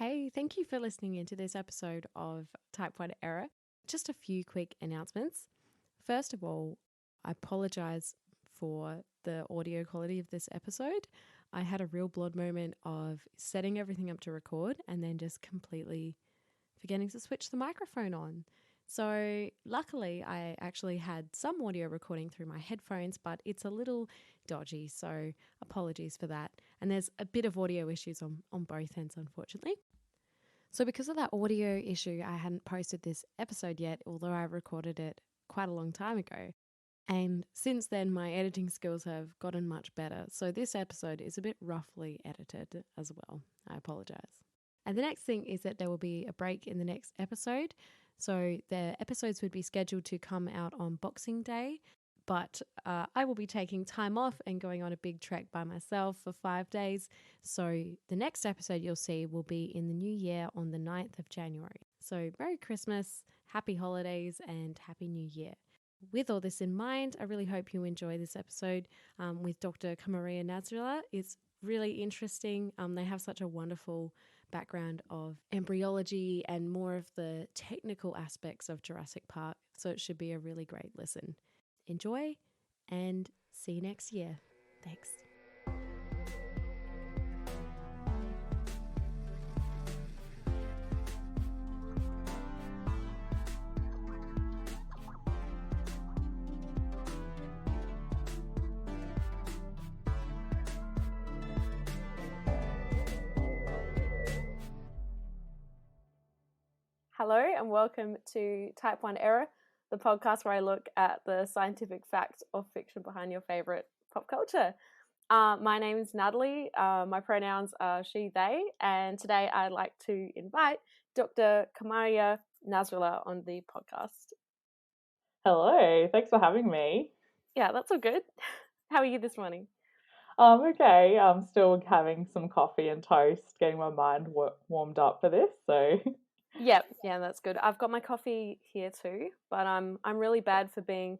Hey, thank you for listening into this episode of Type 1 Error. Just a few quick announcements. First of all, I apologize for the audio quality of this episode. I had a real blood moment of setting everything up to record and then just completely forgetting to switch the microphone on. So luckily, I actually had some audio recording through my headphones, but it's a little dodgy, so apologies for that. And there's a bit of audio issues on both ends, unfortunately. So because of that audio issue, I hadn't posted this episode yet, although I recorded it quite a long time ago. And since then, my editing skills have gotten much better. So this episode is a bit roughly edited as well. I apologize. And the next thing is that there will be a break in the next episode. So the episodes would be scheduled to come out on Boxing Day, but I will be taking time off and going on a big trek by myself for 5 days. So the next episode you'll see will be in the new year on the 9th of January. So Merry Christmas, Happy Holidays, and Happy New Year. With all this in mind, I really hope you enjoy this episode with Dr Qamariya Nasrullah. It's really interesting. They have such a wonderful background of embryology and more of the technical aspects of Jurassic Park, so it should be a really great listen. Enjoy and see you next year. Thanks. Hello and welcome to Type 1 Error, the podcast where I look at the scientific facts of fiction behind your favorite pop culture. My name is Natalie. My pronouns are she, they, and today I'd like to invite Dr. Qamariya Nasrullah on the podcast. Hello, thanks for having me. Yeah, that's all good. How are you this morning? Okay, I'm still having some coffee and toast, getting my mind warmed up for this, so... Yeah, that's good. I've got my coffee here too, but I'm really bad for being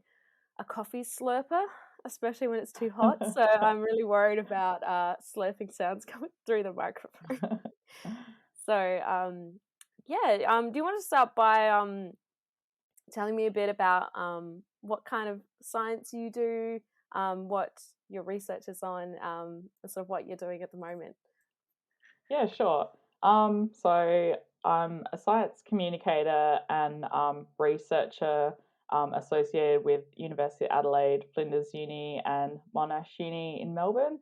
a coffee slurper, especially when it's too hot. So I'm really worried about slurping sounds coming through the microphone. So do you want to start by telling me a bit about what kind of science you do, what your research is on, sort of what you're doing at the moment? Yeah, sure. So I'm a science communicator and researcher associated with University of Adelaide, Flinders Uni, and Monash Uni in Melbourne,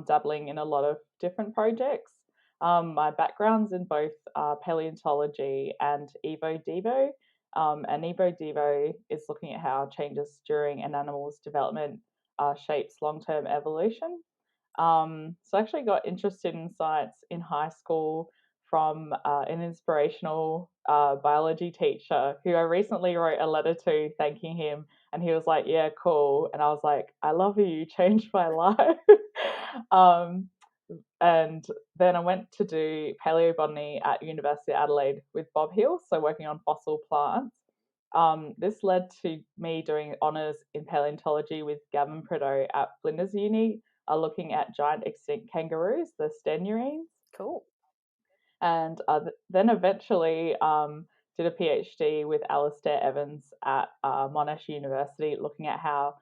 dabbling in a lot of different projects. My background's in both paleontology and Evo Devo. And Evo Devo is looking at how changes during an animal's development shapes long-term evolution. So I actually got interested in science in high school from an inspirational biology teacher who I recently wrote a letter to thanking him, and he was like, "Yeah, cool," and I was like, "I love you, you changed my life." And then I went to do paleobotany at University of Adelaide with Bob Hill, so working on fossil plants. This led to me doing honours in paleontology with Gavin Prideaux at Flinders Uni, looking at giant extinct kangaroos, the stenurines. Cool. And then eventually did a PhD with Alistair Evans at Monash University, looking at how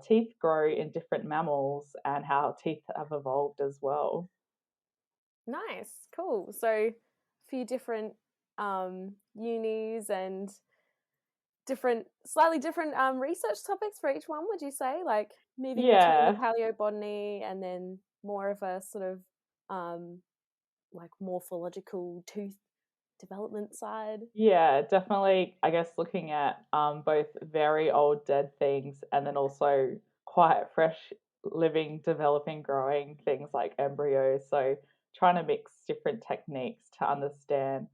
teeth grow in different mammals and how teeth have evolved as well. Nice, cool. So a few different unis and slightly different research topics for each one, would you say? Like moving between the paleobotany and then more of a sort of like morphological tooth development side? Yeah, definitely. I guess looking at both very old dead things and then also quite fresh living, developing, growing things like embryos. So trying to mix different techniques to understand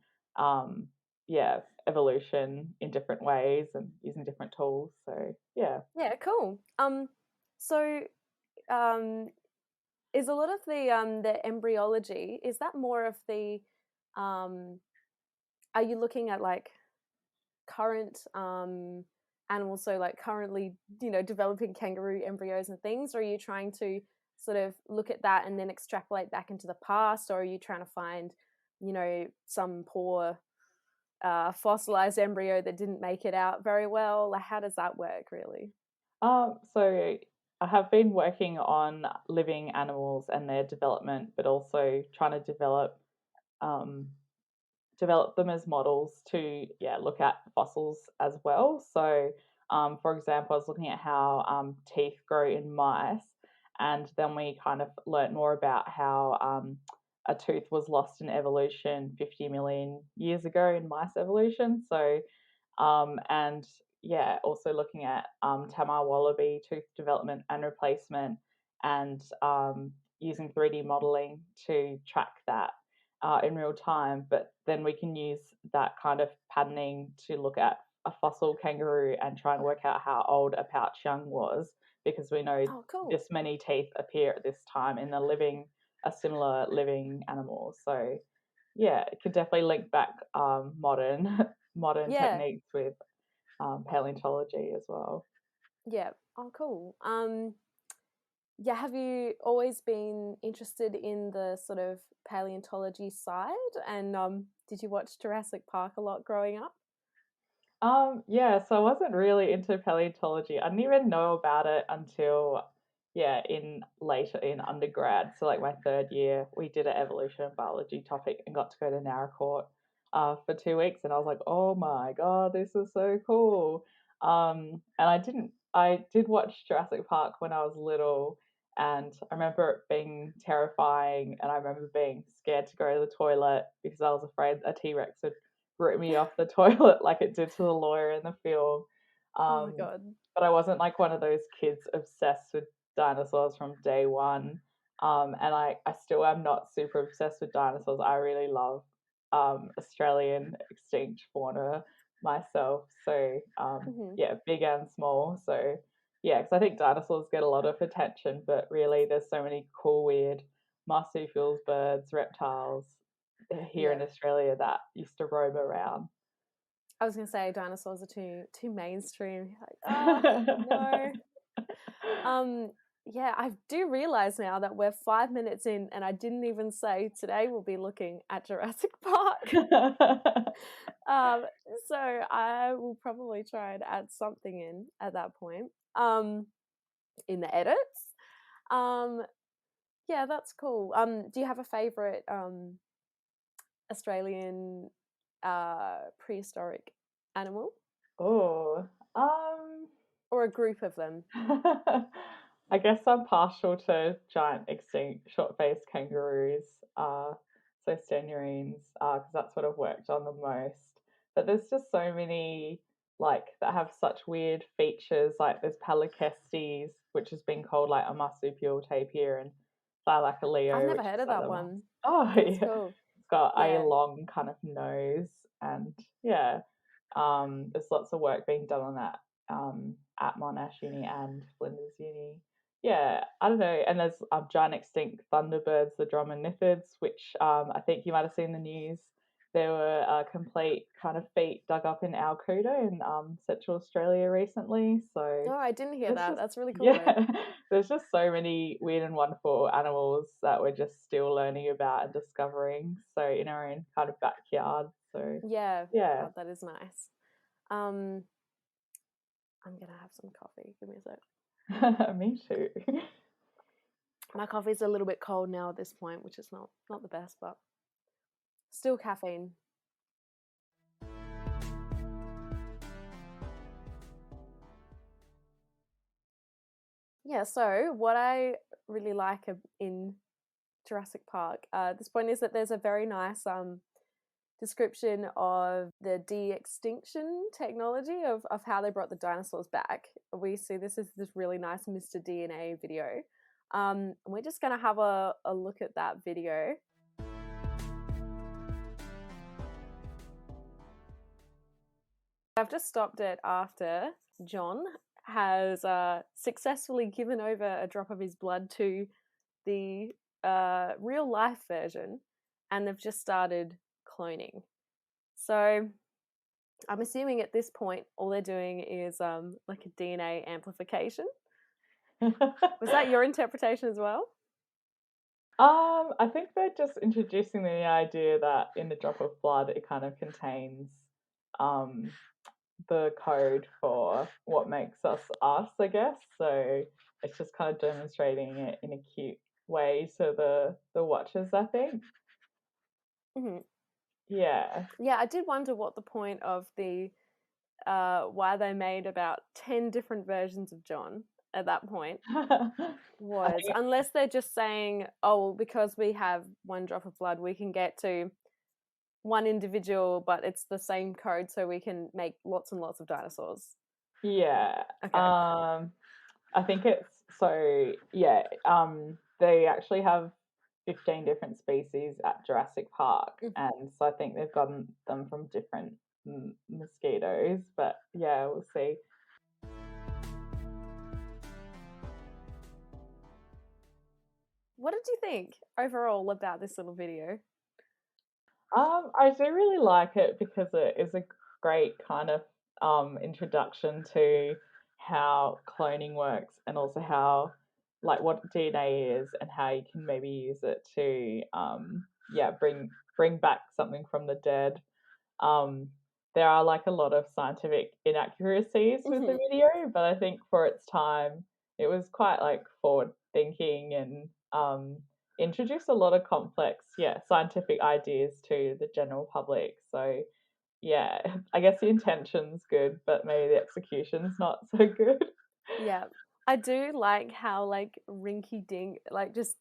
evolution in different ways and using different tools. So yeah. Yeah, cool. So is a lot of the embryology, is that more of the are you looking at like current animals, so like currently, developing kangaroo embryos and things, or are you trying to sort of look at that and then extrapolate back into the past, or are you trying to find some poor fossilized embryo that didn't make it out very well? Like, how does that work, really? So I have been working on living animals and their development, but also trying to um, develop them as models to look at fossils as well. So, for example, I was looking at how teeth grow in mice, and then we kind of learnt more about how a tooth was lost in evolution 50 million years ago in mice evolution. So, and also looking at Tamar wallaby tooth development and replacement, and using 3D modeling to track that in real time. But then we can use that kind of patterning to look at a fossil kangaroo and try and work out how old a pouch young was, because we know Oh, cool. this many teeth appear at this time in a similar living animal. So yeah, it could definitely link back modern techniques with paleontology as well. Yeah. Oh, cool. Have you always been interested in the sort of paleontology side? And did you watch Jurassic Park a lot growing up? So I wasn't really into paleontology. I didn't even know about it until in later in undergrad. So like my third year, we did an evolution biology topic and got to go to Narracourt for 2 weeks, and I was like, oh my god, this is so cool. And I did watch Jurassic Park when I was little, and I remember it being terrifying, and I remember being scared to go to the toilet because I was afraid a T-Rex would rip me off the toilet like it did to the lawyer in the film. Oh my Um, god. but I wasn't like one of those kids obsessed with dinosaurs from day one. And I still am not super obsessed with dinosaurs. I really love Australian extinct fauna myself. So Hmm. big and small. So yeah, because I think dinosaurs get a lot of attention, but really there's so many cool, weird marsupials, birds, reptiles here Yeah. in Australia that used to roam around. I was gonna say dinosaurs are too mainstream. Like, no. I do realize now that we're 5 minutes in, and I didn't even say today we'll be looking at Jurassic Park. Um, so I will probably try and add something in at that point. In the edits. Um, that's cool. Do you have a favorite Australian prehistoric animal Oh, or a group of them? I guess I'm partial to giant extinct short-faced kangaroos, so stenurines, because that's what I've worked on the most. But there's just so many like that have such weird features. Like there's Palaecestes, which has been called like a marsupial tapir, and I've Thylacoleo, never which heard is of like that the one. oh That's yeah, cool. it's got a Yeah. long kind of nose, and there's lots of work being done on that at Monash Uni and Flinders Uni. Yeah, I don't know. And there's giant extinct thunderbirds, the Dromornithids, which I think you might have seen the news. There were complete kind of feet dug up in Alcuda in Central Australia recently. So Oh, I didn't hear there's that. just That's really cool though. there's just so many weird and wonderful animals that we're just still learning about and discovering. So in our own kind of backyard. So Yeah. yeah. Oh, that is nice. Um, I'm gonna have some coffee. Give me a sec. Me too. My coffee's a little bit cold now at this point, which is not the best, but still caffeine. Yeah, so what I really like in Jurassic Park at this point is that there's a very nice description of the de-extinction technology of how they brought the dinosaurs back. We see this really nice Mr. DNA video. And we're just going to have a look at that video. I've just stopped it after John has successfully given over a drop of his blood to the real life version, and they've just started cloning. So I'm assuming at this point all they're doing is like a DNA amplification. Was that your interpretation as well? I think they're just introducing the idea that in a drop of blood, it kind of contains um, the code for what makes us us, I guess. So it's just kind of demonstrating it in a cute way to the watchers, I think. Hmm. Yeah. Yeah, I did wonder what the point of the why they made about 10 different versions of John at that point I was, think unless they're just saying, oh, well, because we have one drop of blood, we can get to one individual, but it's the same code, so we can make lots and lots of dinosaurs. yeah. Okay. I think it's so yeah, they actually have 15 different species at Jurassic Park, Mm. and so I think they've gotten them from different mosquitoes, but yeah, we'll see. What did you think overall about this little video? I do really like it because it is a great kind of introduction to how cloning works and also how like what DNA is and how you can maybe use it to yeah bring back something from the dead. Um, there are like a lot of scientific inaccuracies with the Hmm. video, but I think for its time, it was quite like forward thinking and introduced a lot of complex, yeah, scientific ideas to the general public. So yeah, I guess the intention's good, but maybe the execution's not so good. Yeah. I do like how like rinky dink, like just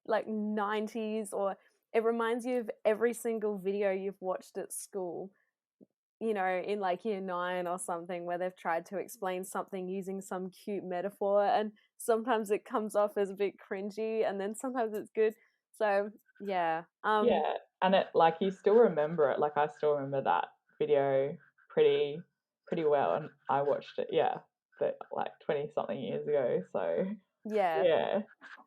like 90s, or it reminds you of every single video you've watched at school, you know, in like year 9 or something, where they've tried to explain something using some cute metaphor, and sometimes it comes off as a bit cringy and then sometimes it's good. So, yeah. Yeah, and it like you still remember it. Like I still remember that video pretty well, and I watched it. Yeah, but like 20 something years ago. So Yeah. yeah,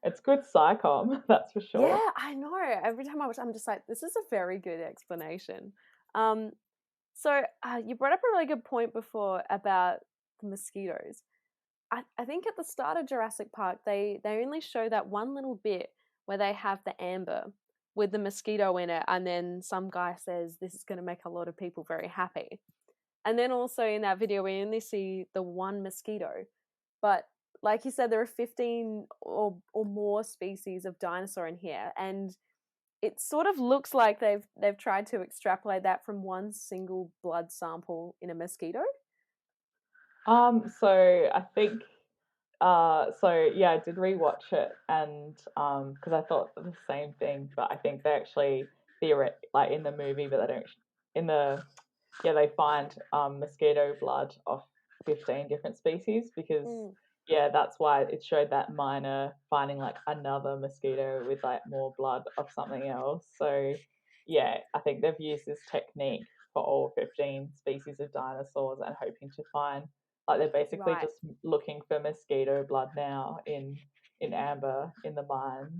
it's good psychom, that's for sure. Yeah, I know. Every time I watch, I'm just like, this is a very good explanation. Um, so you brought up a really good point before about the mosquitoes. I think at the start of Jurassic Park, they only show that one little bit where they have the amber with the mosquito in it, and then some guy says this is going to make a lot of people very happy. And then also in that video, we only see the one mosquito, but like you said, there are 15 or more species of dinosaur in here, and it sort of looks like they've tried to extrapolate that from one single blood sample in a mosquito. So I think so yeah, I did rewatch it and because I thought the same thing, but I think they actually like in the movie, but they don't in the yeah, they find mosquito blood of 15 different species because Mm, yeah, that's why it showed that minor finding like another mosquito with like more blood of something else. So yeah, I think they've used this technique for all 15 species of dinosaurs and hoping to find like they're basically right. just looking for mosquito blood now in amber in the mines.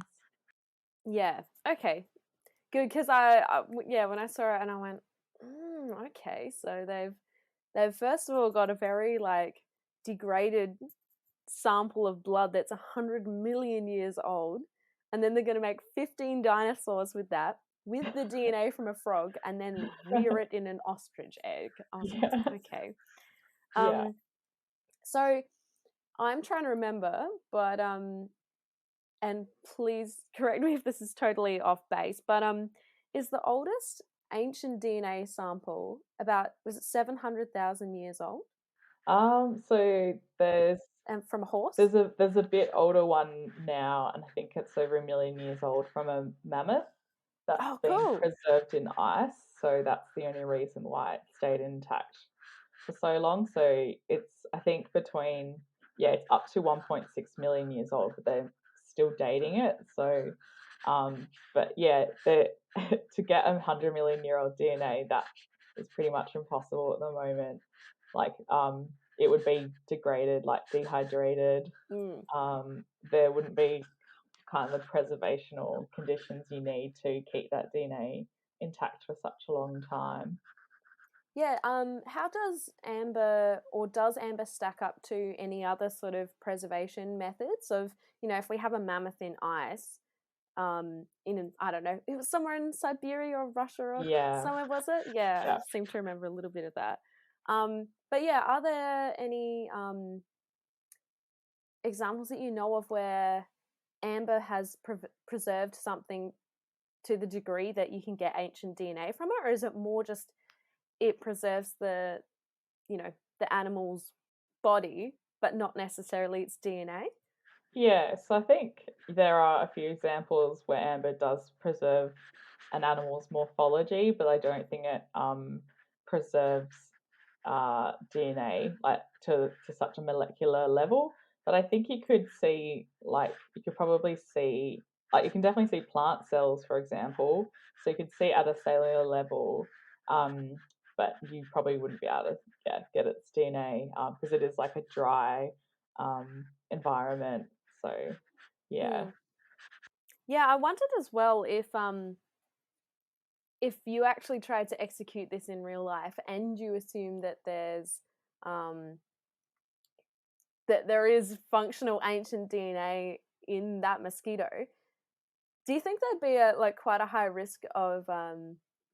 Yeah. Okay. Good, because yeah, when I saw it and I went, okay, so they've first of all got a very like degraded sample of blood that's 100 million years old, and then they're going to make 15 dinosaurs with that, with the DNA from a frog, and then rear it in an ostrich egg. I was like, Yeah. okay. Yeah. Um, so I'm trying to remember, but and please correct me if this is totally off base, but is the oldest ancient DNA sample about, was it 700,000 years old, So and from a horse? there's a bit older one now, and I think it's over 1 million years old from a mammoth that's Oh, been cool. preserved in ice. So that's the only reason why it stayed intact for so long. So it's I think between yeah, it's up to 1.6 million years old, but they're still dating it. So but yeah, to get 100 million-year-old DNA, that is pretty much impossible at the moment. Like it would be degraded, like dehydrated. Mm. There wouldn't be kind of the preservational conditions you need to keep that DNA intact for such a long time. Yeah, how does amber, or does amber stack up to any other sort of preservation methods of, you know, if we have a mammoth in ice, I don't know, it was somewhere in Siberia or Russia or Yeah. somewhere, was it? Yeah, Yeah. I seem to remember a little bit of that. But yeah, are there any examples that you know of where amber has preserved something to the degree that you can get ancient DNA from it, or is it more just it preserves the the animal's body but not necessarily its DNA? Yeah, so I think there are a few examples where amber does preserve an animal's morphology, but I don't think it preserves DNA like to such a molecular level. But I think you could see like you could probably see like you can definitely see plant cells, for example. So you could see at a cellular level, um, but you probably wouldn't be able to get its DNA because it is like a dry environment. So yeah. Mm. Yeah, I wondered as well if you actually tried to execute this in real life and you assume that um, there is functional ancient DNA in that mosquito, do you think there'd be quite a high risk of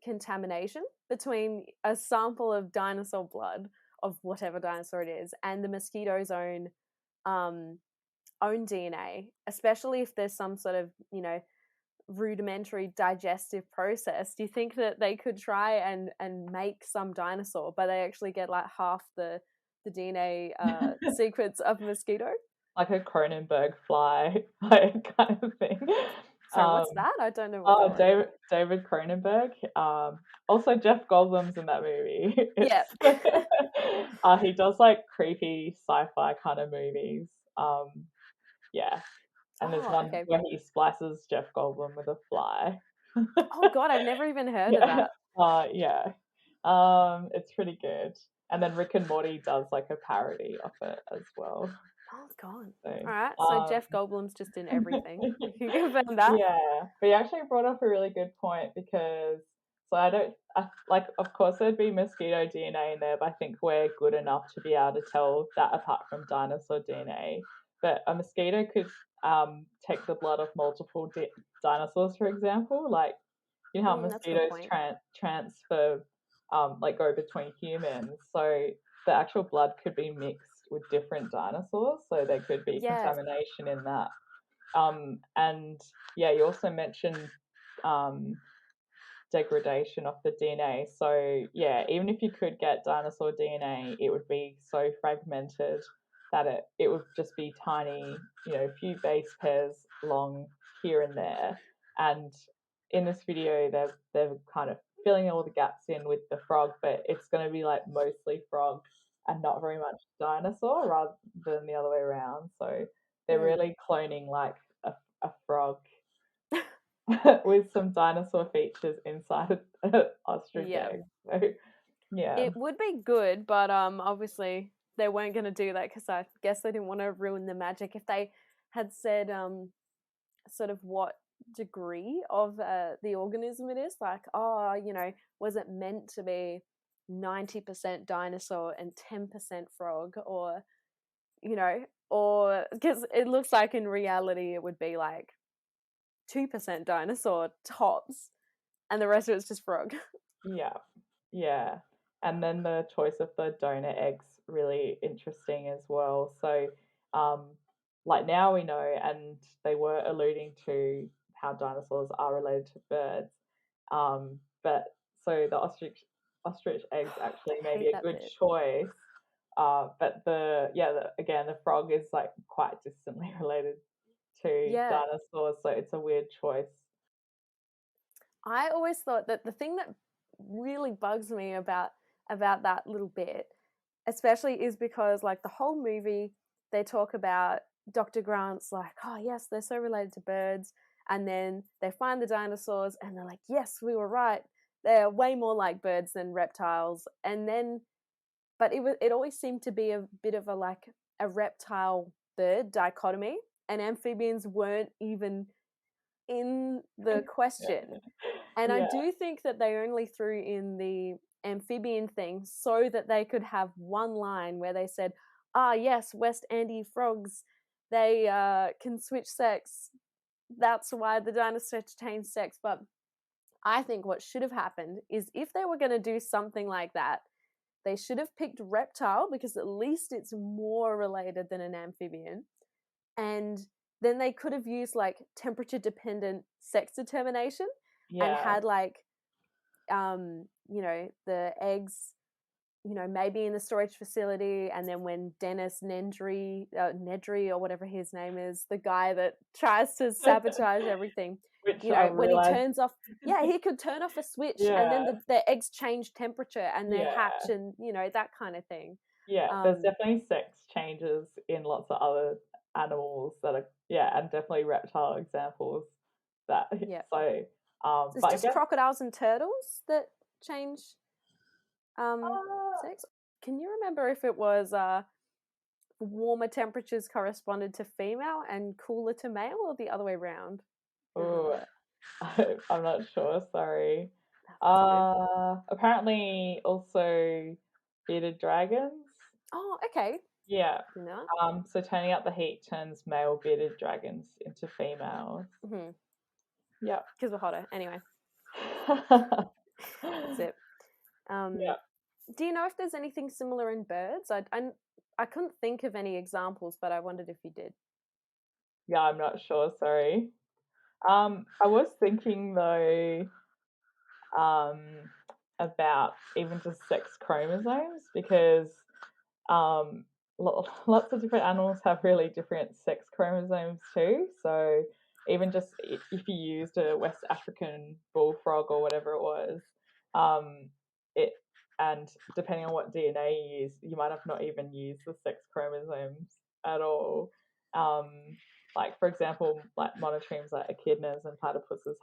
contamination between a sample of dinosaur blood of whatever dinosaur it is and the mosquito's um, own DNA, especially if there's some sort of rudimentary digestive process? Do you think that they could try and make some dinosaur, but they actually get like half the DNA sequence of a mosquito? Like a Cronenberg fly like kind of thing. Sorry, what's that? I don't know what that one is. David Cronenberg. Also Jeff Goldblum's in that movie. Yeah. It's he does like creepy sci-fi kind of movies. Yeah, and there's Oh, one okay. where he splices Jeff Goldblum with a fly. Oh God, I've never even heard of Yeah, that. yeah. It's pretty good. And then Rick and Morty does like a parody of it as well. Oh God. So, All right. So um, Jeff Goldblum's just in everything. We can confirm that. yeah, but you actually brought up a really good point because so like of course there'd be mosquito DNA in there, but I think we're good enough to be able to tell that apart from dinosaur DNA. But a mosquito could take the blood of multiple dinosaurs, for example. Like you know how That's a good mosquitoes point. transfer like go between humans, so the actual blood could be mixed with different dinosaurs, so there could be Yeah. contamination in that. And yeah, you also mentioned um, degradation of the DNA. So yeah, even if you could get dinosaur DNA, it would be so fragmented that it would just be tiny, a few base pairs long here and there. And in this video, they're kind of filling all the gaps in with the frog, but it's going to be like mostly frog and not very much dinosaur rather than the other way around. So they're Mm. really cloning like a frog with some dinosaur features inside an ostrich Yeah. egg. So yeah, It would be good, but obviously they weren't going to do that because I guess they didn't want to ruin the magic. If they had said sort of what degree of the organism it is, like, oh, was it meant to be 90% dinosaur and 10% frog, or or because it looks like in reality it would be like 2% dinosaur tops and the rest of it's just frog. yeah, yeah. And then the choice of the donor eggs really interesting as well. So like now we know, and they were alluding to how dinosaurs are related to birds. But so the ostrich eggs actually I may be hate a that good bit. choice. But again, the frog is like quite distantly related to Yeah, dinosaurs, so it's a weird choice. I always thought that the thing that really bugs me about that little bit, especially, is because like the whole movie they talk about Dr. Grant's like, oh yes, they're so related to birds, and then they find the dinosaurs and they're like, yes, we were right. They're way more like birds than reptiles. And then but it always seemed to be a bit of a reptile bird dichotomy, and amphibians weren't even in the question. And I Yeah, do think that they only threw in the amphibian thing so that they could have one line where they said, ah, yes, West Andy frogs, they can switch sex that's why the dinosaur changed sex. But I think what should have happened is if they were going to do something like that, they should have picked reptile because at least it's more related than an amphibian. And then they could have used like temperature dependent sex determination and had like, the eggs, maybe in the storage facility. And then when Dennis Nedry or whatever his name is, the guy that tries to sabotage everything, when he turns off, he could turn off a switch and then the eggs change temperature and they hatch and, that kind of thing. Yeah, there's definitely sex changes in lots of other animals that are, and definitely reptile examples that, so, it's but just I guess crocodiles and turtles that change sex. Can you remember if it was warmer temperatures corresponded to female and cooler to male, or the other way around? Oh, I'm not sure, sorry. Apparently also bearded dragons. Oh, okay. Yeah. So turning up the heat turns male bearded dragons into females. Mm-hmm. Yeah. Because we're hotter. Anyway. That's it. Do you know if there's anything similar in birds? I couldn't think of any examples, but I wondered if you did. Yeah, I'm not sure, sorry. I was thinking though about even just sex chromosomes, because lots of different animals have really different sex chromosomes too. So even just if you used a West African bullfrog or whatever it was, and depending on what DNA you use, you might have not even used the sex chromosomes at all. Like for example, like monotremes like echidnas and platypuses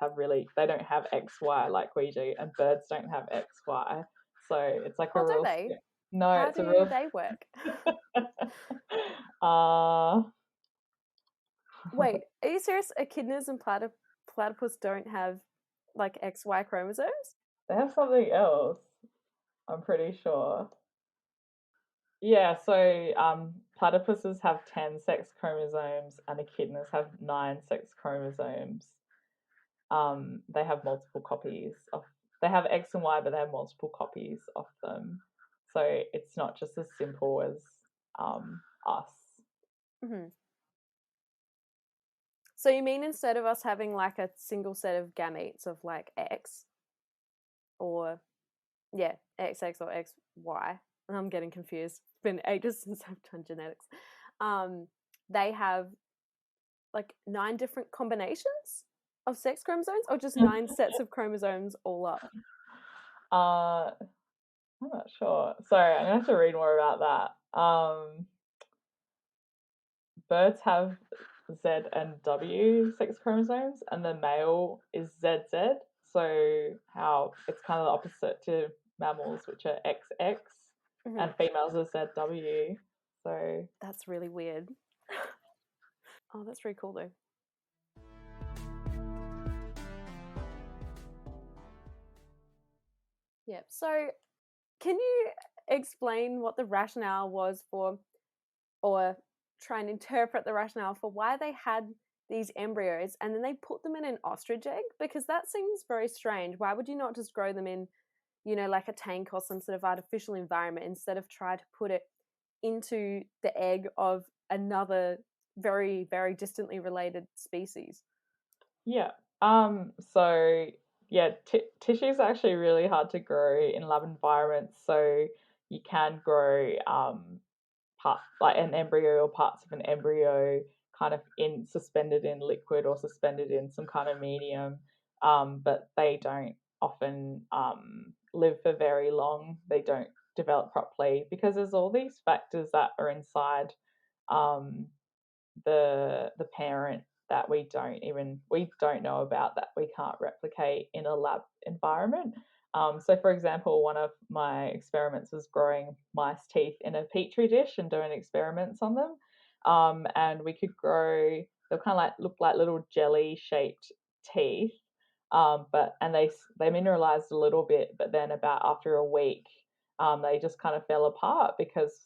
they don't have XY like we do, and birds don't have XY. So it's like a real. Do they? No, how it's do a real. They work? Wait, are you serious? Echidnas and platypus don't have like XY chromosomes? They have something else, I'm pretty sure. Yeah, so platypuses have 10 sex chromosomes and echidnas have 9 sex chromosomes. They have multiple copies of. They have X and Y, but they have multiple copies of them. So it's not just as simple as us. Mm-hmm. So you mean instead of us having like a single set of gametes of like X, or XX or XY, and I'm getting confused. It's been ages since I've done genetics. They have like 9 different combinations of sex chromosomes, or just 9 sets of chromosomes all up? I'm not sure. Sorry, I'm gonna have to read more about that. Birds have Z and W sex chromosomes, and the male is ZZ. So how it's kind of the opposite to mammals, which are XX, and females are ZW. So that's really weird. Oh, that's really cool though. Yeah. So, can you explain what the rationale was for, or try and interpret the rationale for why they had these embryos and then they put them in an ostrich egg? Because that seems very strange. Why would you not just grow them in, like a tank or some sort of artificial environment, instead of try to put it into the egg of another very, very distantly related species? Yeah. So yeah, tissue is actually really hard to grow in lab environments. So you can grow like an embryo or parts of an embryo kind of suspended in liquid or suspended in some kind of medium, but they don't often live for very long. They don't develop properly because there's all these factors that are inside the parent that we don't know about, that we can't replicate in a lab environment. So for example, one of my experiments was growing mice teeth in a petri dish and doing experiments on them. And we could grow, they kind of like look like little jelly shaped teeth. And they mineralized a little bit, but then about after a week, they just kind of fell apart because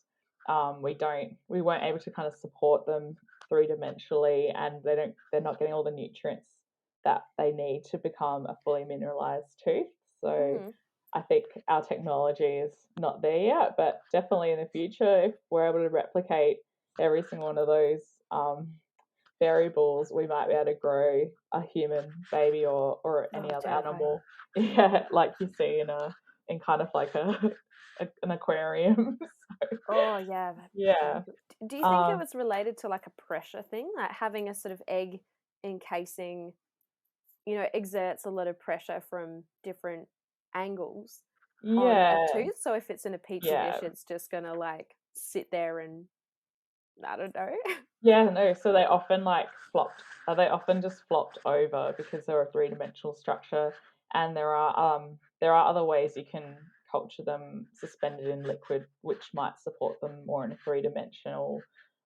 we weren't able to kind of support them three-dimensionally, and they're not getting all the nutrients that they need to become a fully mineralized tooth. So I think our technology is not there yet, but definitely in the future, if we're able to replicate every single one of those variables, we might be able to grow a human baby or any other animal. Yeah, like you see in kind of like an aquarium. So, Oh yeah. yeah. Do you think it was related to like a pressure thing, like having a sort of egg encasing, exerts a lot of pressure from different angles on a tooth? So if it's in a petri dish, it's just gonna like sit there and I don't know. Yeah, no. So they often they often just flopped over because they're a three-dimensional structure, and there are other ways you can culture them suspended in liquid, which might support them more in a three-dimensional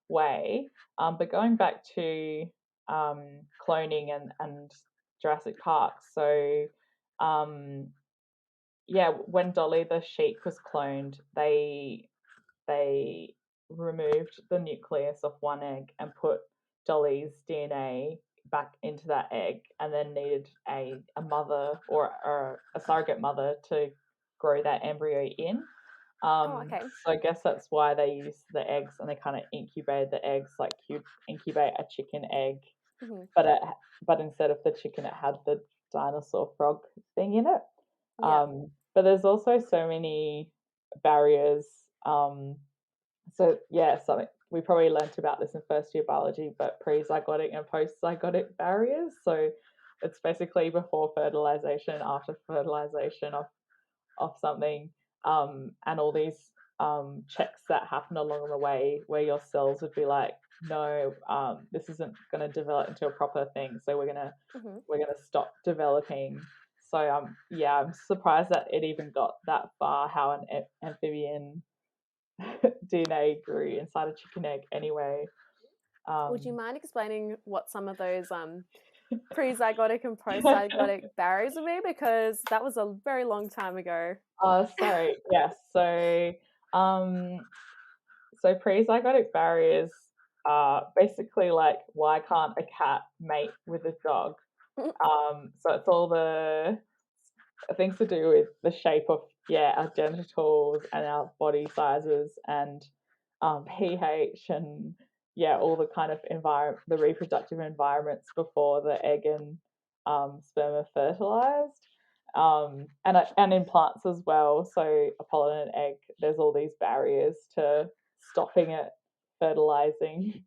way. But going back to cloning and Jurassic Park, so when Dolly the sheep was cloned, they removed the nucleus of one egg and put Dolly's DNA back into that egg, and then needed a mother or a surrogate mother to grow that embryo in. Okay. So I guess that's why they used the eggs, and they kind of incubated the eggs like you'd incubate a chicken egg, but instead of the chicken, it had the dinosaur frog thing in it. But there's also so many barriers. Something we probably learnt about this in first year biology, but pre-zygotic and post-zygotic barriers. So it's basically before fertilization, after fertilization of something, and all these checks that happen along the way where your cells would be like, no, this isn't going to develop into a proper thing, so we're gonna stop developing. So I'm surprised that it even got that far. How an amphibian DNA grew inside a chicken egg anyway. Would you mind explaining what some of those pre-zygotic and post-zygotic barriers would be? Because that was a very long time ago. Sorry. Yes. So pre-zygotic barriers are basically like, why can't a cat mate with a dog? So it's all the things to do with the shape of our genitals and our body sizes and pH and all the kind of the reproductive environments before the egg and sperm are fertilized, and in plants as well. So a pollen and egg, there's all these barriers to stopping it fertilizing,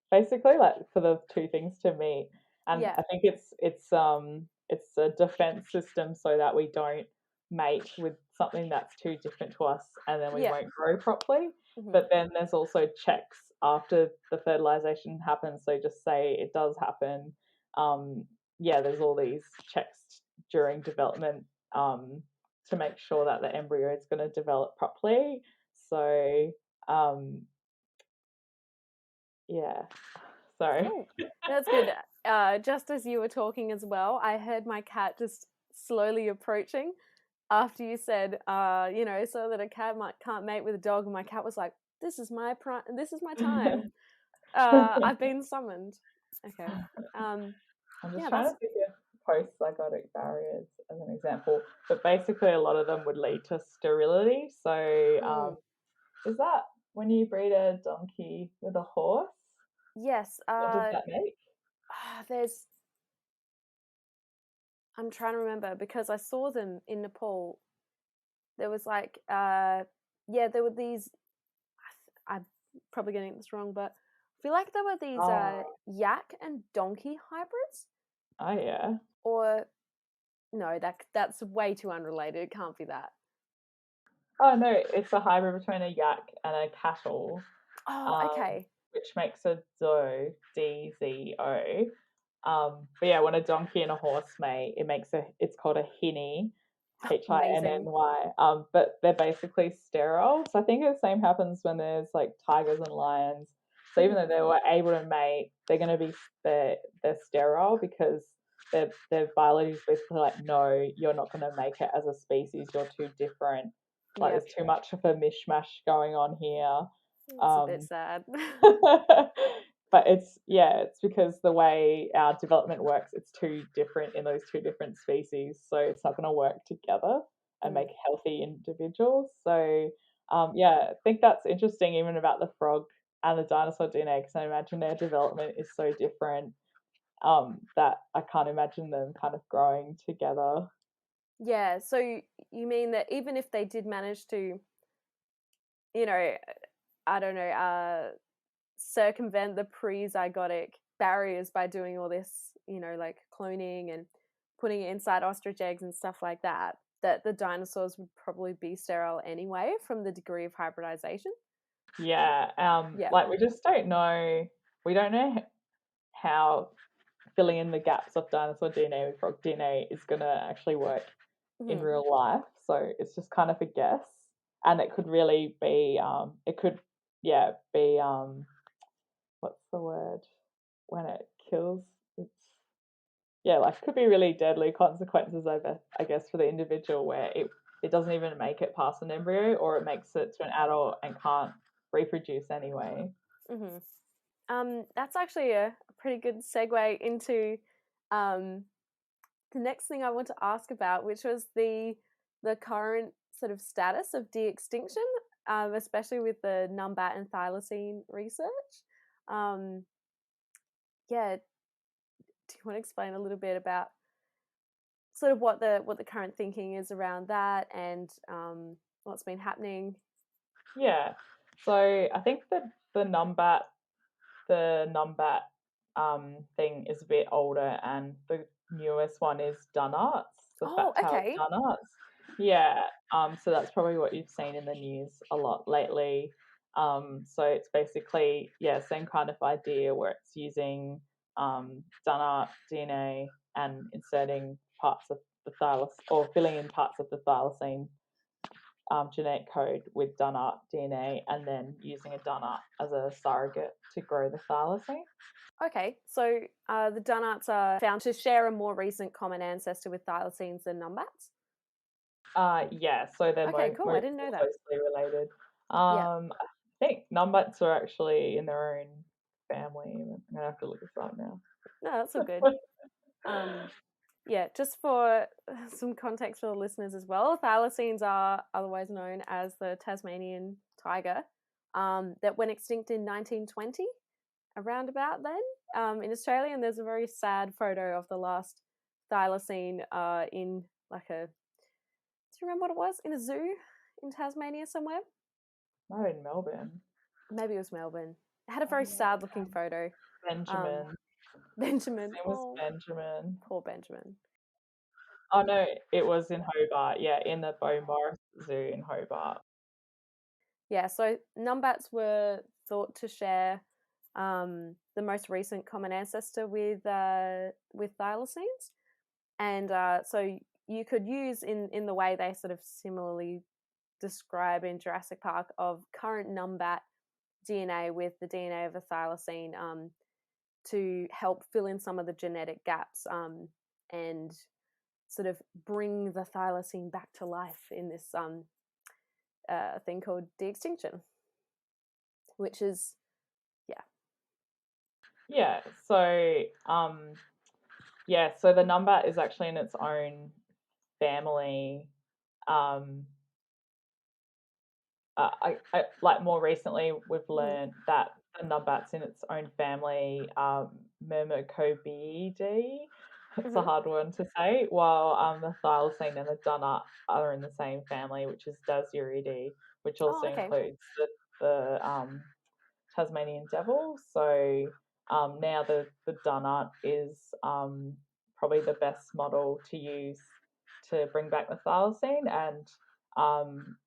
basically, like for the two things to meet. And I think it's a defense system so that we don't mate with something that's too different to us, and then we won't grow properly. But then there's also checks after the fertilization happens. So just say it does happen. There's all these checks during development to make sure that the embryo is going to develop properly. So sorry. Cool. That's good. Just as you were talking as well, I heard my cat just slowly approaching after you said, so that a cat can't mate with a dog. And my cat was like, "This is my time. I've been summoned." Okay. I'm just trying to think of post-zygotic barriers as an example, but basically a lot of them would lead to sterility. So, is that when you breed a donkey with a horse? Yes. What does that make? I'm trying to remember because I saw them in Nepal. There was like, there were these. I'm probably getting this wrong, but I feel like there were these yak and donkey hybrids. Oh yeah. Or no, that's way too unrelated. It can't be that. Oh no, it's a hybrid between a yak and a cattle. Oh, okay. Which makes a doe, DZO. But when a donkey and a horse mate, it's called a hinny, HINNY. But they're basically sterile. So I think the same happens when there's like tigers and lions. So even though they were able to mate, they're sterile because their biology is basically like, no, you're not going to make it as a species. You're too different. Like there's too much of a mishmash going on here. It's a bit sad. but it's because the way our development works, it's too different in those two different species, so it's not going to work together and make healthy individuals. So I think that's interesting, even about the frog and the dinosaur DNA, because I imagine their development is so different that I can't imagine them kind of growing together. Yeah, so you mean that even if they did manage to, I don't know, circumvent the pre-zygotic barriers by doing all this, like cloning and putting it inside ostrich eggs and stuff like that, that the dinosaurs would probably be sterile anyway from the degree of hybridization? Yeah, Yeah. like we just don't know. We don't know how filling in the gaps of dinosaur DNA with frog DNA is going to actually work in real life. So it's just kind of a guess, and it could really be be what's the word when it kills? It's like could be really deadly consequences over, I guess, for the individual, where it doesn't even make it past an embryo, or it makes it to an adult and can't reproduce anyway. That's actually a pretty good segue into the next thing I want to ask about, which was the current sort of status of de-extinction, especially with the numbat and thylacine research. Do you want to explain a little bit about sort of what the current thinking is around that, and what's been happening? Yeah, so I think that the numbat thing is a bit older, and the newest one is Dunarts, the fat-tailed Okay. Dunarts. Yeah, so that's probably what you've seen in the news a lot lately. So it's basically, same kind of idea, where it's using Dunart DNA and inserting parts of the thylacine, or filling in parts of the thylacine genetic code with Dunart DNA, and then using a Dunart as a surrogate to grow the thylacine. Okay, so the Dunarts are found to share a more recent common ancestor with thylacines than numbats? So they're Okay, cool. I more didn't know that. closely related. Yeah. I think numbats are actually in their own family. I'm gonna have to look this up now. No, that's all good. Just for some context for the listeners as well, thylacines are otherwise known as the Tasmanian tiger, that went extinct in 1920, around about then, in Australia. And there's a very sad photo of the last thylacine in like a, do you remember what it was? In a zoo in Tasmania somewhere? Not in Melbourne. Maybe it was Melbourne. It had a very sad looking photo. Benjamin. Benjamin. His name was Benjamin. Poor Benjamin. Oh no, it was in Hobart. Yeah, in the Beaumaris Zoo in Hobart. Yeah, so numbats were thought to share the most recent common ancestor with thylacines, and so you could use in the way they sort of similarly describe in Jurassic Park, of current numbat DNA with the DNA of a thylacine, to help fill in some of the genetic gaps, and sort of bring the thylacine back to life in this thing called de-extinction, which is so the numbat is actually in its own family. I like more recently we've learned that the numbat's in its own family, Myrmecobiidae. It's a hard one to say. While the thylacine and the Dunart are in the same family, which is Dasyuridae, which also includes the Tasmanian devil. So now the Dunart is probably the best model to use to bring back the thylacine, and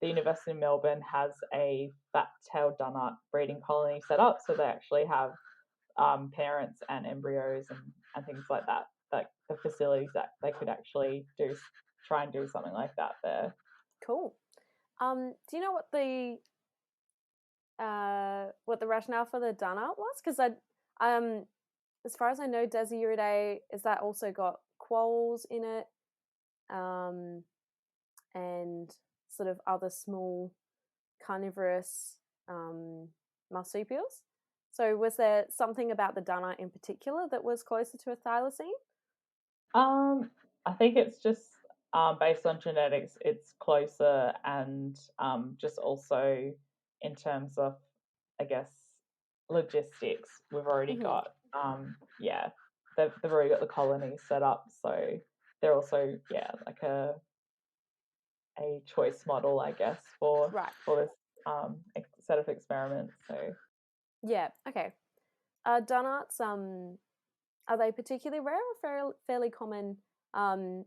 the University of Melbourne has a fat-tailed Dunart breeding colony set up, so they actually have parents and embryos and things like that, like the facilities that they could actually try and do something like that there. Cool. Do you know what the rationale for the Dunart was? Because as far as I know, Dasyuridae, is that also got quolls in it, and sort of other small carnivorous marsupials. So was there something about the dunite in particular that was closer to a thylacine? I think it's just based on genetics, it's closer, and just also in terms of, I guess, logistics, we've already got yeah, they've already got the colony set up, so they're also like a choice model, I guess, for this set of experiments. So yeah, okay. Dunites, are they particularly rare or fairly common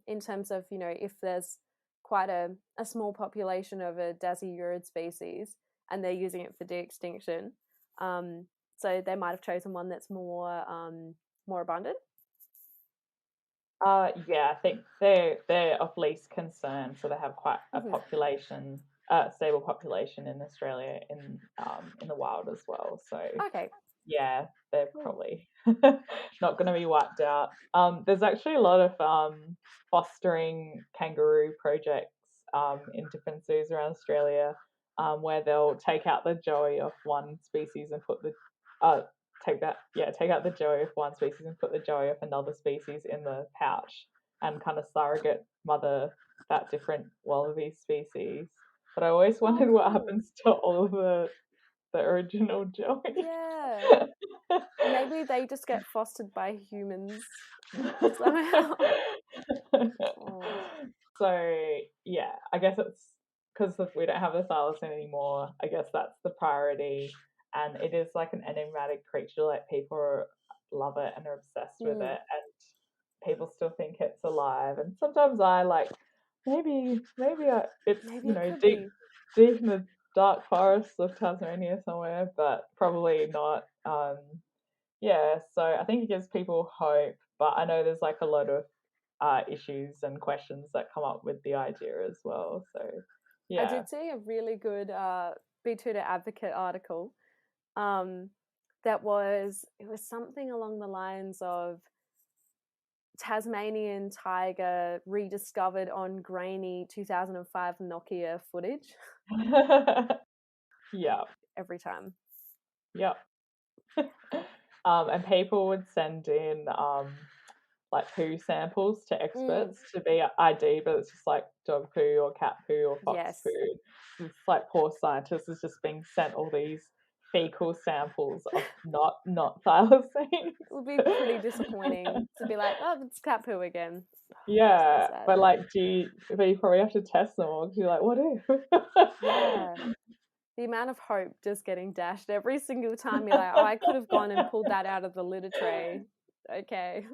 in terms of, you know, if there's quite a small population of a dasyurid species and they're using it for de-extinction, so they might have chosen one that's more abundant? yeah, I think they're of least concern, so they have quite a population, stable population in Australia in the wild as well. So okay, yeah, they're probably not going to be wiped out. There's actually a lot of fostering kangaroo projects in different zoos around Australia, where they'll take out the joey of one species and put the take out the joey of one species and put the joey of another species in the pouch and kind of surrogate mother that different wallaby species. But I always wondered what happens to all of the original joey. Yeah. Maybe they just get fostered by humans somehow. So yeah, I guess it's because we don't have the thylacine anymore. I guess that's the priority, and it is like an enigmatic creature. Like people love it and are obsessed with it, and people still think it's alive. And sometimes I like maybe it's deep in the dark forests of Tasmania somewhere, but probably not. Yeah, so I think it gives people hope, but I know there's like a lot of issues and questions that come up with the idea as well. So yeah, I did see a really good Be True to Advocate article. It was something along the lines of Tasmanian tiger rediscovered on grainy 2005 Nokia footage. Yeah. Every time. Yep. And people would send in like poo samples to experts to be ID, but it's just like dog poo or cat poo or fox poo. It's like poor scientists is just being sent all these fecal samples of not thylacine. It would be pretty disappointing to be like, oh, it's cat poo again. Yeah, so but like, you probably have to test them all because you're like, what if? Yeah. The amount of hope just getting dashed every single time. You're like, oh, I could have gone and pulled that out of the litter tray. Okay.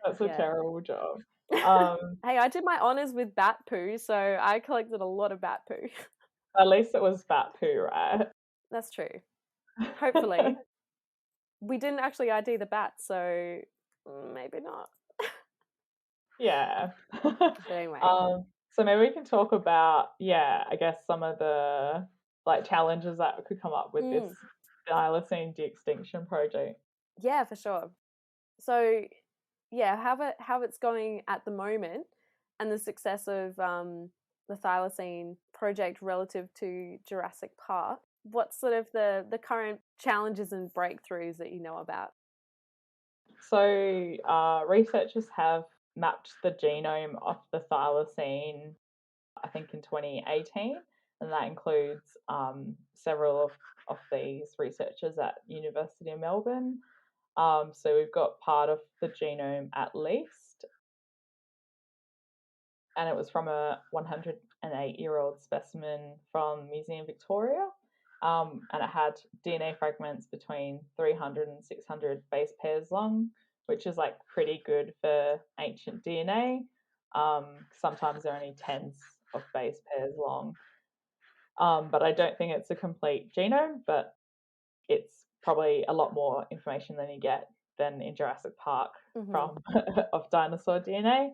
That's a terrible job. Hey, I did my honours with bat poo, so I collected a lot of bat poo. At least it was bat poo, right? That's true. Hopefully. We didn't actually ID the bat, so maybe not. Yeah. But anyway. So maybe we can talk about, I guess some of the like challenges that could come up with this thylacine de-extinction project. Yeah, for sure. So yeah, how it's going at the moment and the success of the thylacine project relative to Jurassic Park. What's sort of the current challenges and breakthroughs that you know about? So researchers have mapped the genome of the thylacine, I think in 2018, and that includes several of these researchers at University of Melbourne. So we've got part of the genome at least, and it was from a 108-year-old specimen from Museum Victoria. And it had DNA fragments between 300 and 600 base pairs long, which is like pretty good for ancient DNA. Sometimes they're only tens of base pairs long. But I don't think it's a complete genome, but it's probably a lot more information than you get than in Jurassic Park from of dinosaur DNA.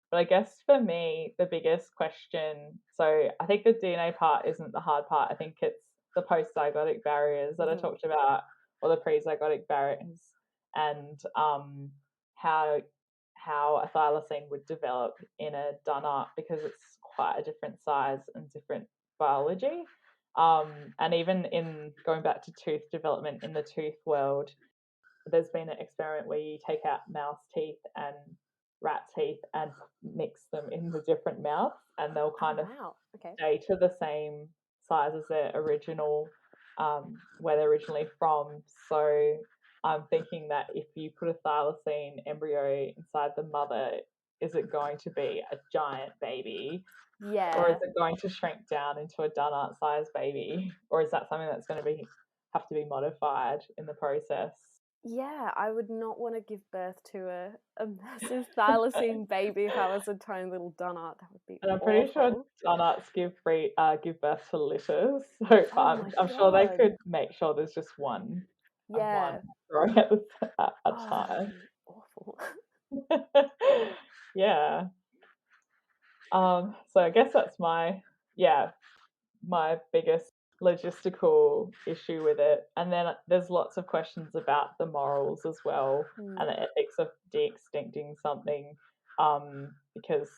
But I guess for me, the biggest question, so I think the DNA part isn't the hard part. I think it's the post-zygotic barriers that I talked about, or the pre-zygotic barriers, and how a thylacine would develop in a dunite, because it's quite a different size and different biology. And even in going back to tooth development in the tooth world, there's been an experiment where you take out mouse teeth and rat teeth and mix them in the different mouths, and they'll kind of stay to the same size as their original, where they're originally from. So I'm thinking that if you put a thylacine embryo inside the mother, is it going to be a giant baby? Yeah. Or is it going to shrink down into a donut-sized baby? Or is that something that's going to have to be modified in the process? Yeah, I would not want to give birth to a massive thylacine baby if I was a tiny little donut. That would be And I'm awful. pretty sure donuts give birth to litters. So I'm sure they could make sure there's just one. Yeah. One growing at a time. That would be awful. Yeah. So I guess that's my biggest logistical issue with it. And then there's lots of questions about the morals as well, and the ethics of de-extincting something, because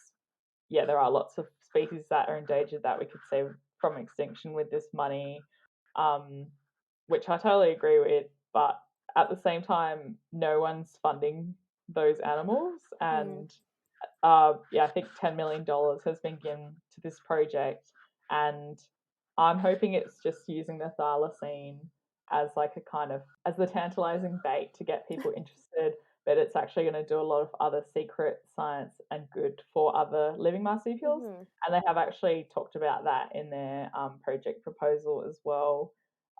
there are lots of species that are endangered that we could save from extinction with this money, which I totally agree with, but at the same time no one's funding those animals. And I think $10 million has been given to this project, and I'm hoping it's just using the thylacine as like a kind of as the tantalizing bait to get people interested, but it's actually going to do a lot of other secret science and good for other living marsupials. And they have actually talked about that in their project proposal as well,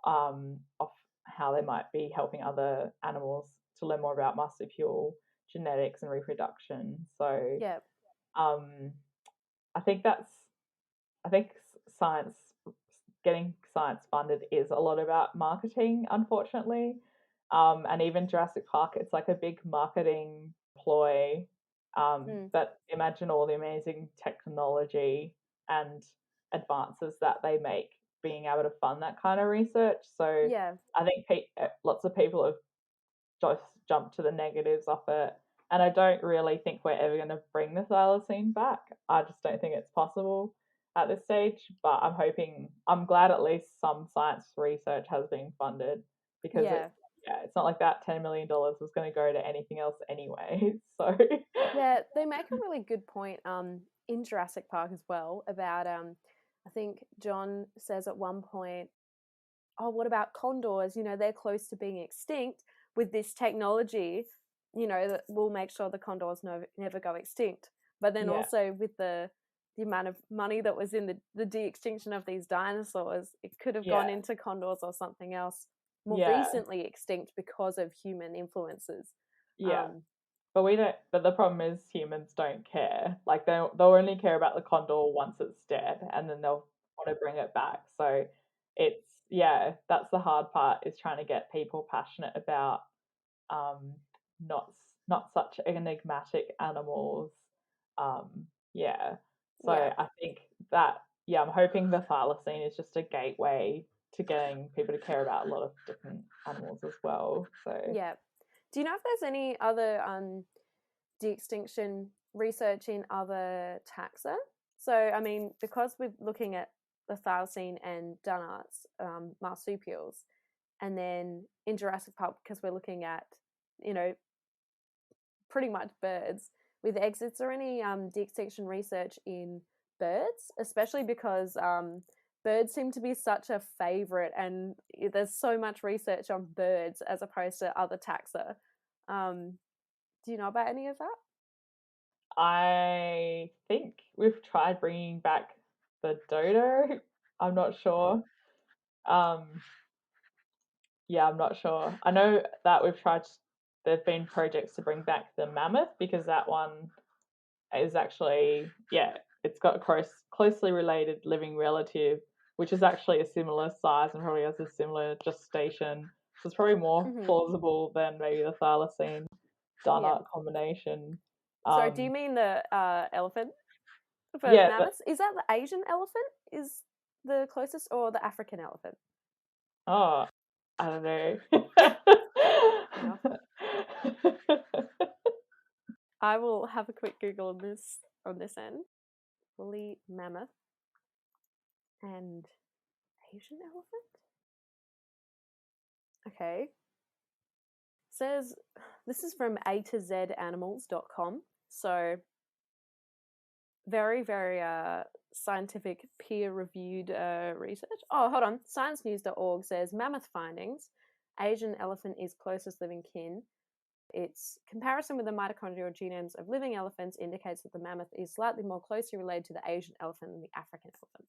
of how they might be helping other animals to learn more about marsupial genetics and reproduction. So I think science, getting science funded is a lot about marketing, unfortunately. And even Jurassic Park, it's like a big marketing ploy. But imagine all the amazing technology and advances that they make being able to fund that kind of research. So I think lots of people have just jumped to the negatives of it. And I don't really think we're ever going to bring the thylacine back. I just don't think it's possible at this stage. But I'm glad at least some science research has been funded, because it's not like that $10 million was going to go to anything else anyway. So they make a really good point in Jurassic Park as well about I think John says at one point, oh, what about condors? They're close to being extinct. With this technology, that will make sure the condors never go extinct. But then also with the amount of money that was in the de-extinction of these dinosaurs, it could have gone into condors or something else more recently extinct because of human influences. But we don't. But the problem is humans don't care. Like they'll only care about the condor once it's dead, and then they'll want to bring it back. So it's that's the hard part, is trying to get people passionate about not such enigmatic animals. So I think that I'm hoping the thylacine is just a gateway to getting people to care about a lot of different animals as well. So do you know if there's any other de-extinction research in other taxa? So I mean, because we're looking at the thylacine and Dunart's marsupials, and then in Jurassic Park, because we're looking at pretty much birds with eggs, is there any de-extinction research in birds, especially because birds seem to be such a favorite, and there's so much research on birds as opposed to other taxa. Do you know about any of that? I think we've tried bringing back the dodo. I'm not sure. I'm not sure. I know that there've been projects to bring back the mammoth, because that one is actually, it's got a closely related living relative, which is actually a similar size and probably has a similar gestation. So it's probably more plausible than maybe the thylacine Dunart combination. Sorry, do you mean the elephant for mammoths? Is that the Asian elephant is the closest, or the African elephant? Oh, I don't know. I will have a quick Google on this end. Woolly mammoth and Asian elephant? Okay. Says, this is from A to Z animals.com. So very, very scientific peer-reviewed research. Oh, hold on. ScienceNews.org says, mammoth findings. Asian elephant is closest living kin. Its comparison with the mitochondrial genomes of living elephants indicates that the mammoth is slightly more closely related to the Asian elephant than the African elephant.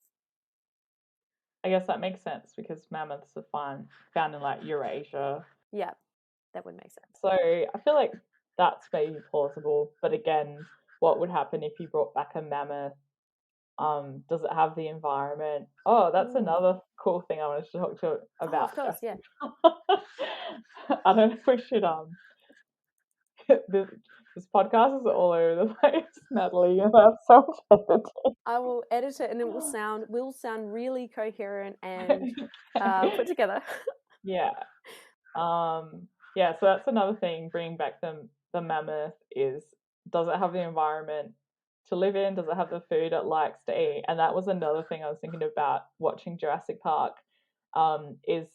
I guess that makes sense because mammoths are found in like Eurasia. Yeah, that would make sense. So I feel like that's maybe plausible. But again, what would happen if you brought back a mammoth? Does it have the environment? Oh, that's another cool thing I wanted to talk to you about. Oh, of course, yeah. I don't know if we should this podcast is all over the place, Natalie. You have so much editing. I will edit it and it will sound really coherent and put together. Yeah. Yeah, so that's another thing, bringing back the mammoth is, does it have the environment to live in? Does it have the food it likes to eat? And that was another thing I was thinking about watching Jurassic Park, is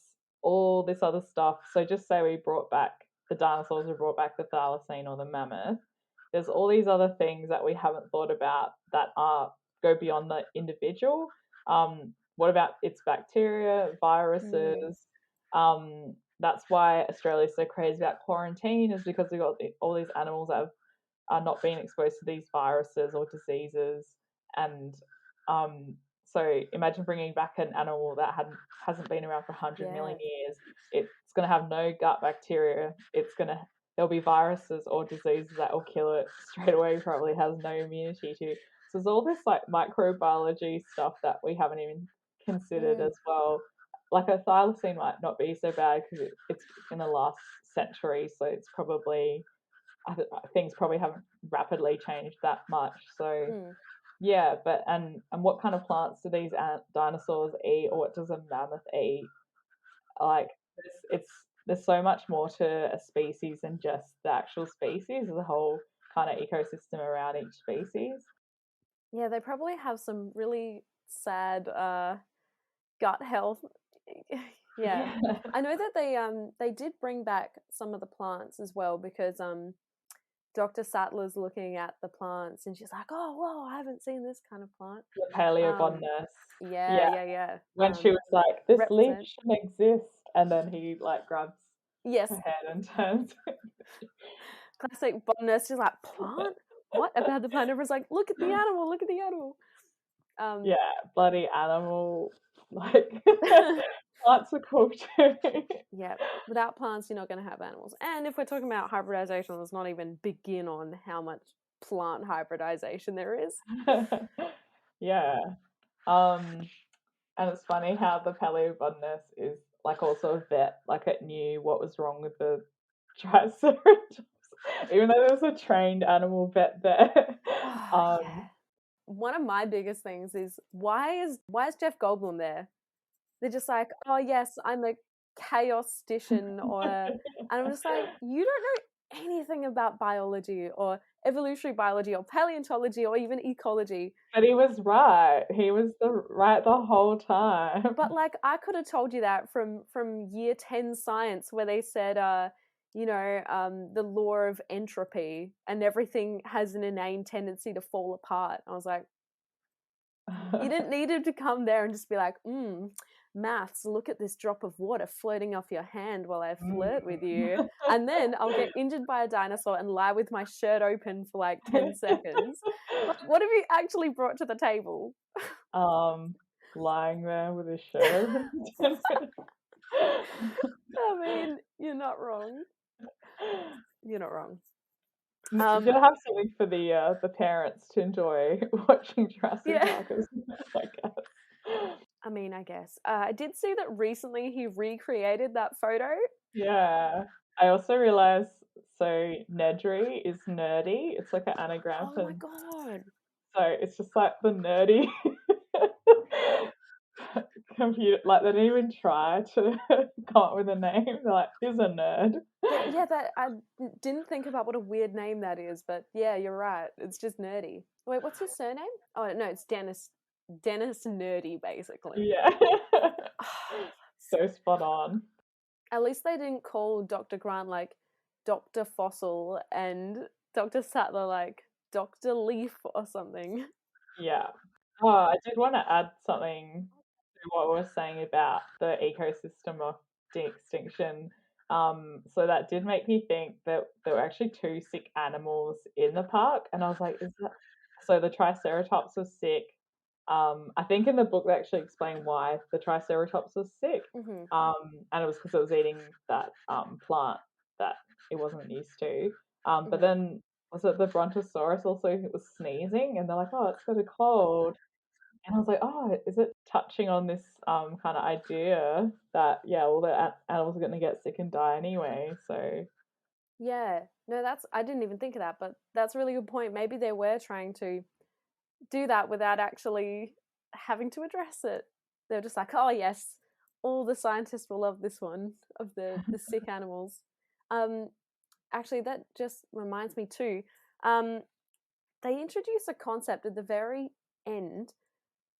all this other stuff. So just say we brought back the dinosaurs, we brought back the thylacine or the mammoth. There's all these other things that we haven't thought about that go beyond the individual. What about its bacteria, viruses? That's why Australia's so crazy about quarantine, is because we've got all these animals that are not being exposed to these viruses or diseases. And so imagine bringing back an animal that hasn't been around for 100 million years. It's going to have no gut bacteria. There'll be viruses or diseases that will kill it straight away, probably has no immunity to. So there's all this like microbiology stuff that we haven't even considered as well. Like a thylacine might not be so bad because it's in the last century, so it's probably, things probably haven't rapidly changed that much. So yeah, but and what kind of plants do these dinosaurs eat, or what does a mammoth eat? Like there's so much more to a species than just the actual species. There's a whole kind of ecosystem around each species. Yeah, they probably have some really sad gut health. Yeah. I know that they did bring back some of the plants as well, because Dr. Sattler's looking at the plants and she's like, oh, whoa, I haven't seen this kind of plant. The paleobotnist. Yeah. When she was like, this leaf represent. shouldn't exist, and then he like grabs Yes. her head and turns. Classic botanist. She's like, plant? What about the plant? Everyone's like, look at the animal, look at the animal. Yeah, bloody animal. Like, plants are cool too. Yeah, without plants, you're not going to have animals. And if we're talking about hybridization, let's not even begin on how much plant hybridization there is. Yeah. And it's funny how the paleobotanist is like also a vet. Like, it knew what was wrong with the Triceratops, even though there was a trained animal vet there. Yeah. One of my biggest things is why is Jeff Goldblum there? They're just like, oh yes, I'm a chaostician, and I'm just like, you don't know anything about biology or evolutionary biology or paleontology or even ecology. But he was right. He was right the whole time. But like, I could have told you that from year 10 science, where they said, the law of entropy and everything has an inane tendency to fall apart. I was like, you didn't need him to come there and just be like, maths, look at this drop of water floating off your hand while I flirt with you. And then I'll get injured by a dinosaur and lie with my shirt open for like 10 seconds. Like, what have you actually brought to the table? Lying there with his shirt open. I mean, you're not wrong. You're not wrong. You're gonna have something for the parents to enjoy watching Jurassic Park, I guess. I mean, I guess. I did see that recently he recreated that photo. Yeah. I also realised, so Nedry is nerdy. It's like an anagram. Oh my god. So it's just like the nerdy computer. Like, they didn't even try to come up with a name. They're like, here's a nerd. Yeah, that I didn't think about what a weird name that is, but yeah, you're right. It's just nerdy. Wait, what's his surname? Oh no, it's Dennis. dentist nerdy, basically. Yeah. So spot on. At least they didn't call Dr. Grant like Dr. Fossil and Dr. Sattler like Dr. Leaf or something. Yeah. Oh, I did want to add something to what we were saying about the ecosystem of de-extinction. So that did make me think that there were actually two sick animals in the park, and I was like, is that so? The Triceratops was sick. I think in the book they actually explain why the Triceratops was sick. Mm-hmm. And it was because it was eating that plant that it wasn't used to. But Mm-hmm. then was it the Brontosaurus also it was sneezing, and they're like, oh, it's got a cold. And I was like, oh, is it touching on this kind of idea that all the animals are going to get sick and die anyway? So Yeah. No, I didn't even think of that, but that's a really good point. Maybe they were trying to do that without actually having to address it. They're just like, oh yes, all the scientists will love this one of the sick animals. Actually, that just reminds me too. They introduce a concept at the very end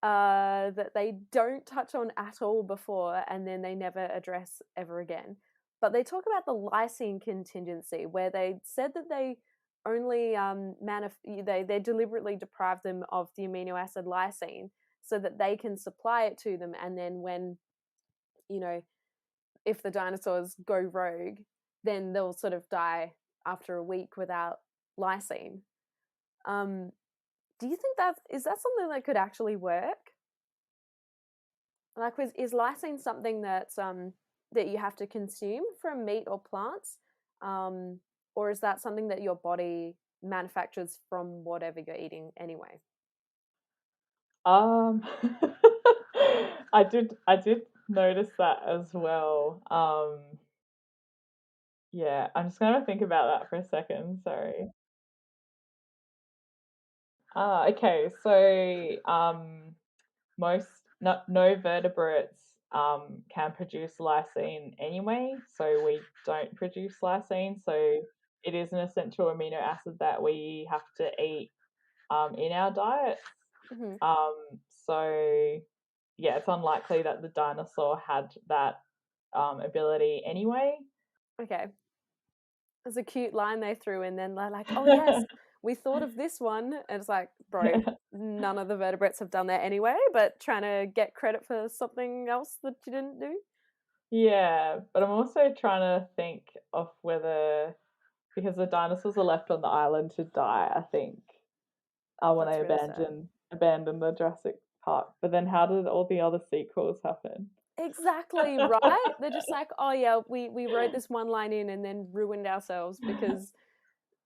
that they don't touch on at all before, and then they never address ever again. But they talk about the lysine contingency, where they said that they only they deliberately deprive them of the amino acid lysine so that they can supply it to them, and then when if the dinosaurs go rogue, then they'll sort of die after a week without lysine. Do you think is that something that could actually work? Like, is lysine something that's that you have to consume from meat or plants, or is that something that your body manufactures from whatever you're eating anyway? Um, I did notice that as well. Yeah, I'm just gonna think about that for a second. Sorry. Okay. So most no vertebrates can produce lysine anyway, so we don't produce lysine. So it is an essential amino acid that we have to eat in our diet. Mm-hmm. So yeah, it's unlikely that the dinosaur had that ability anyway. Okay, there's a cute line they threw in. Then they're like, "Oh yes, we thought of this one." And it's like, bro, none of the vertebrates have done that anyway. But trying to get credit for something else that you didn't do. Yeah, but I'm also trying to think of whether because the dinosaurs are left on the island to die, I think, when That's they really sad. abandoned the Jurassic Park. But then how did all the other sequels happen? Exactly right. They're just like, oh yeah, we wrote this one line in and then ruined ourselves because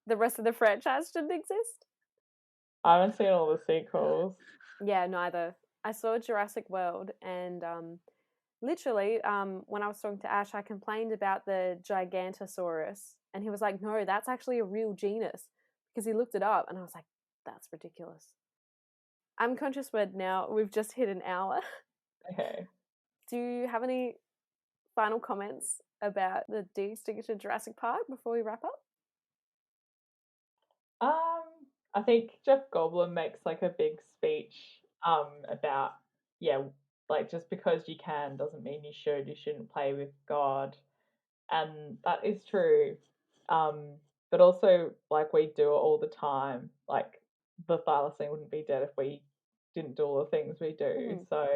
the rest of the franchise didn't exist. I haven't seen all the sequels. Yeah, neither. I saw Jurassic World, and literally, when I was talking to Ash, I complained about the Gigantosaurus, and he was like, "No, that's actually a real genus," because he looked it up, and I was like, "That's ridiculous." I'm conscious we're now we've just hit an hour. Okay. Do you have any final comments about the de-extinction of Jurassic Park before we wrap up? Um, I think Jeff Goldblum makes like a big speech about like just because you can doesn't mean you should. You shouldn't play with God. And that is true. Um, but also like we do it all the time. Like the thylacine wouldn't be dead if we didn't do all the things we do. Mm-hmm. So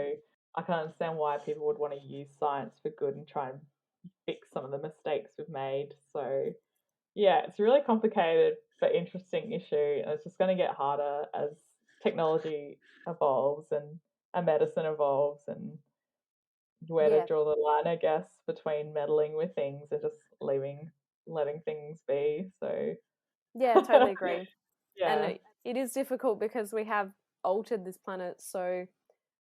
I can understand why people would want to use science for good and try and fix some of the mistakes we've made. So yeah, it's a really complicated but interesting issue, and it's just going to get harder as technology evolves and medicine evolves, and where to Yeah, draw the line, I guess, between meddling with things and just letting things be. So yeah, totally agree. And yeah, it is difficult because we have altered this planet so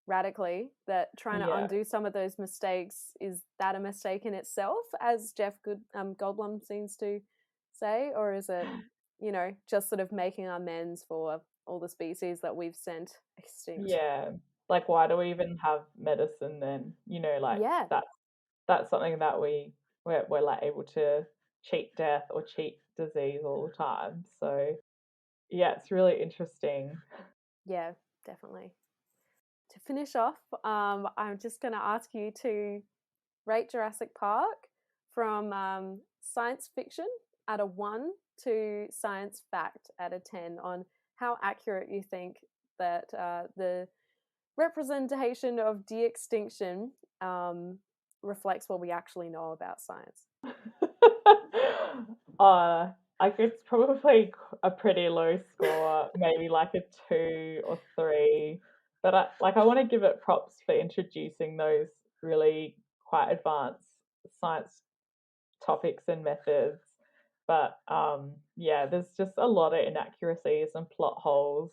radically that trying to yeah, undo some of those mistakes is that a mistake in itself, as Goldblum seems to say, or is it, just sort of making amends for all the species that we've sent extinct? yeah. Like, why do we even have medicine then? Like Yeah, that's something that we're like able to cheat death or cheat disease all the time. So yeah, it's really interesting. yeah, definitely. to finish off, I'm just going to ask you to rate Jurassic Park from science fiction at a 1 to science fact at a 10 on how accurate you think that the representation of de-extinction reflects what we actually know about science. It's probably a pretty low score, maybe like a 2 or 3. But I want to give it props for introducing those really quite advanced science topics and methods. But there's just a lot of inaccuracies and plot holes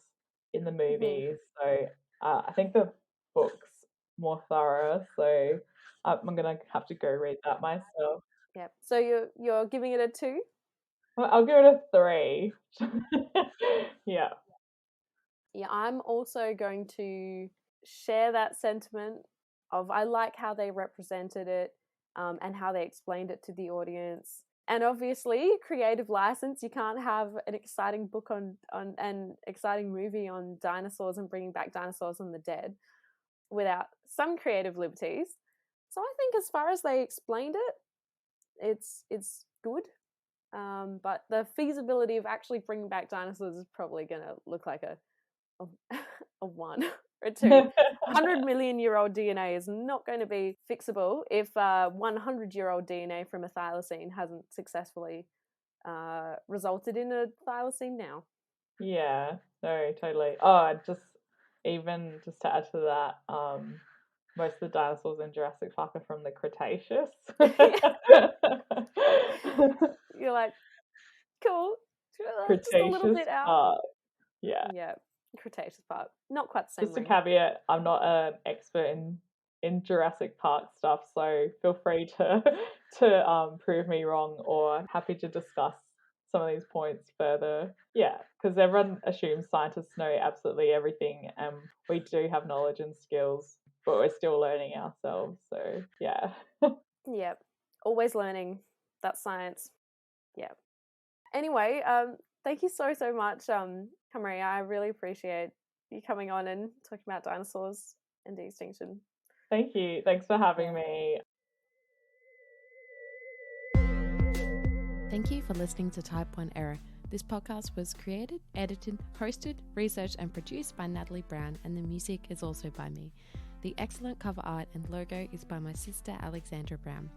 in the movies. So I think the book's more thorough. So I'm gonna have to go read that myself. Yep. So you're giving it a 2? Well, I'll give it a 3. Yeah. Yeah, I'm also going to share that sentiment of I like how they represented it and how they explained it to the audience. And obviously, creative license, you can't have an exciting book on an exciting movie on dinosaurs and bringing back dinosaurs from the dead without some creative liberties. So I think as far as they explained it, it's good. But the feasibility of actually bringing back dinosaurs is probably going to look like a 1 or a 2. 100 million year old DNA is not going to be fixable if 100-year-old DNA from a thylacine hasn't successfully resulted in a thylacine now. Yeah, no, totally. Oh, just to add to that, most of the dinosaurs in Jurassic Park are from the Cretaceous. You're like, cool. Cretaceous just a little bit out. Park. Yeah. Yeah. Cretaceous Park. Not quite the same. Just a caveat, I'm not an expert in Jurassic Park stuff, so feel free to prove me wrong, or happy to discuss some of these points further. Yeah, because everyone assumes scientists know absolutely everything, and we do have knowledge and skills, but we're still learning ourselves. So yeah. Yeah, always learning. That's science. Yeah. Anyway, thank you so much, Qamariya. I really appreciate you coming on and talking about dinosaurs and de-extinction. Thank you. Thanks for having me. Thank you for listening to Type 1 Error. This podcast was created, edited, hosted, researched, and produced by Natalie Brown, and the music is also by me. The excellent cover art and logo is by my sister Alexandra Brown.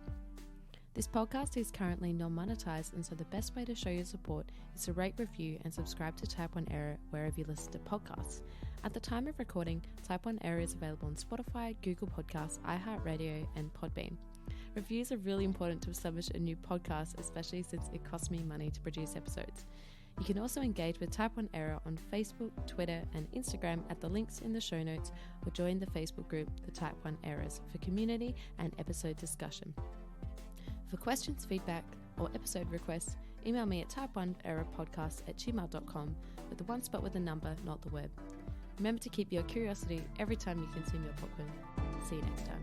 This podcast is currently non-monetized, and so the best way to show your support is to rate, review, and subscribe to Type 1 Error wherever you listen to podcasts. At the time of recording, Type 1 Error is available on Spotify, Google Podcasts, iHeartRadio, and Podbean. Reviews are really important to establish a new podcast, especially since it costs me money to produce episodes. You can also engage with Type 1 Error on Facebook, Twitter, and Instagram at the links in the show notes, or join the Facebook group, The Type 1 Errors, for community and episode discussion. For questions, feedback, or episode requests, email me at type1errorpodcast@gmail.com with the one spot with the number, not the word. Remember to keep your curiosity every time you consume your popcorn. See you next time.